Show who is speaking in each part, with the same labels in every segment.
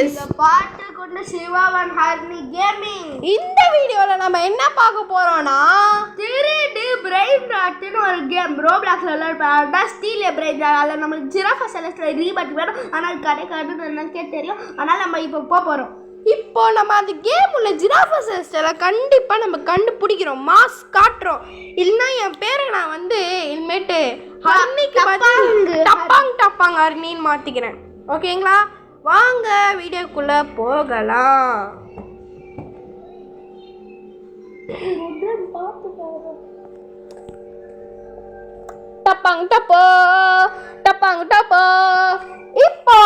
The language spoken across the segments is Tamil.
Speaker 1: எஸ்
Speaker 2: பாட்டு கொண்ட சிவாவன் ஹர்னி கேமிங்.
Speaker 1: இந்த வீடியோல நம்ம என்ன பார்க்க போறோம்னா
Speaker 2: 3D பிரெயின் ராட்னு ஒரு கேம் ரோப்ளாக்ஸ்ல விளையாடுறா. Steal brain rot. அதுல நமக்கு ஜிராஃபா செலஸ்ட்ரா ரீபட் வேணும். ஆனால் கிடைக்காதுன்னு எனக்கே தெரியும். அதனால நம்ம இப்போ போறோம்.
Speaker 1: இப்போ நம்ம அந்த கேம் உள்ள ஜிராஃபா செலஸ்ட்ரா கண்டிப்பா நம்ம கண்டுபிடிக்கிறோம். மாஸ் காட்டுறோம். இல்லைன்னா என் பேரை நான் வந்து இனிமேட்டு ஹர்னிக்கு டப்பாங் ஹர்னின்னு மாத்திக்கிறேன். ஓகேங்களா? வாங்க வீடியோக்குள்ள போகலாம். டப்பாங் டப்போ. இப்போ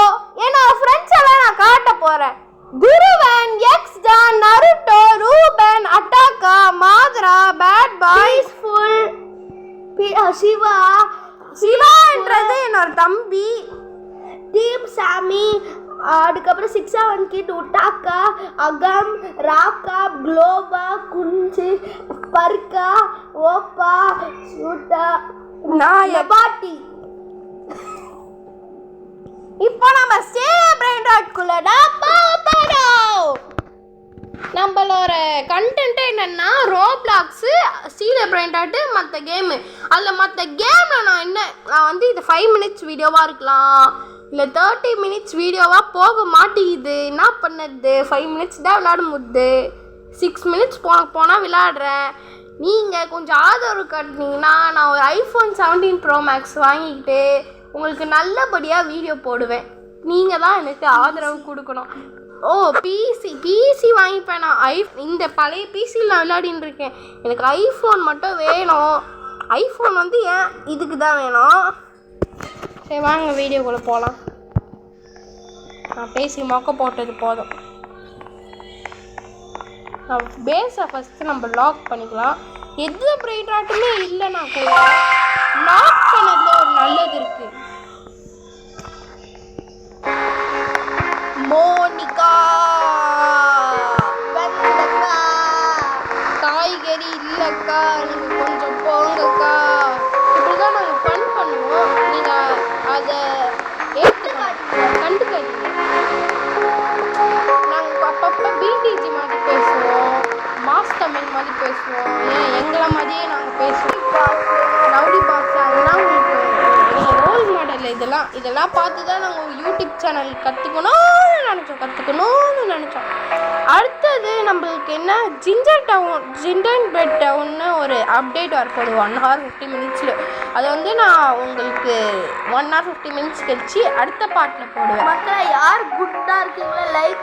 Speaker 1: என்னோட ஃப்ரெண்ட்ஸ் எல்லாம் நான் காட்ட போறேன். குருவன், எக்ஸ்டான், நருட்டோ, ரூபன், அட்டாக்கா, மாத்ரா, பேட் பாய்,
Speaker 2: ஃபுல்
Speaker 1: சிவான்றது என்னோட தம்பி.
Speaker 2: டீம் சாமி, அதுக்கப்புறம் 6-7 கிட், உட்டாக்கா, அகம், ராக்கா, குளோபா, குஞ்சு, பர்கா, ஓப்பா, சூட்டா, பாட்டி.
Speaker 1: இப்போ நம்ம ஸ்டீல் பிரெயின் ராட்குள்ள போறோம். நம்மளோட கண்டென்ட் என்னன்னா ரோப்ளாக்ஸு, ஸ்டீல் பிரெயின் ராட், மற்ற கேமு. அதில் மற்ற கேமில் நான் வந்து இது 5 minutes வீடியோவாக இருக்கலாம், இல்லை 30 minutes வீடியோவாக போக மாட்டேங்குது. என்ன பண்ணுறது? 5 minutes தான் விளையாட முடியுது. 6 minutes போனால் விளையாடுறேன். நீங்கள் கொஞ்சம் ஆதரவு காட்டினீங்கன்னா நான் ஒரு iPhone 17 Pro Max வாங்கிக்கிட்டு உங்களுக்கு நல்லபடியாக வீடியோ போடுவேன். நீங்கள் தான் எனக்கு ஆதரவு கொடுக்கணும். பிசி வாங்கிப்பேன். நான் இந்த பழைய பிசியில் நான் விளையாடின்னு இருக்கேன். எனக்கு ஐஃபோன் மட்டும் வேணும். ஐஃபோன் வந்து ஏன் இதுக்கு தான் வேணும். சரி வாங்க வீடியோக்குள்ளே போகலாம். நான் பேசி மொக்க போட்டது போதும். பேஸை ஃபஸ்ட்டு நம்ம லாக் பண்ணிக்கலாம். எது பிரெயின் ராட்டுமே இல்லைன்னா கூட லாக் பண்ணதுல ஒரு நல்லது இருக்கு. மோனிகா, காய்கறி இல்லைக்கா, நீங்கள் கொஞ்சம் போங்கக்கா. இப்படிதான் நாங்கள் பண்ணுவோம். நீங்கள் அதை கண்டுக்காதீங்க. நாங்கள் அப்பப்போ பிடிஜி மாதிரி பேசுவோம், மாஸ் தமிழ் மாதிரி பேசுவோம். ஏன் எங்களை மாதிரியே நாங்கள் பேசுவோம். ரவுடி பாக்ஸ் அதெல்லாம் உங்களுக்கு ரோல் மாடல். இதெல்லாம் பார்த்து தான் நாங்கள் யூடியூப் சேனல் கற்றுக்கணும்னு நினச்சோம். அடுத்தது நம்மளுக்கு என்ன, ஜிண்டர் பெட் டவுன்னு ஒரு அப்டேட் வரப்போகுது 1 hour 50 minutes. அதை வந்து நான் உங்களுக்கு 1 hour 50 minutes கழிச்சு அடுத்த பாட்டில் போடுவேன்.
Speaker 2: மக்களை யார் குட்டாக இருக்கீங்களோ லைக்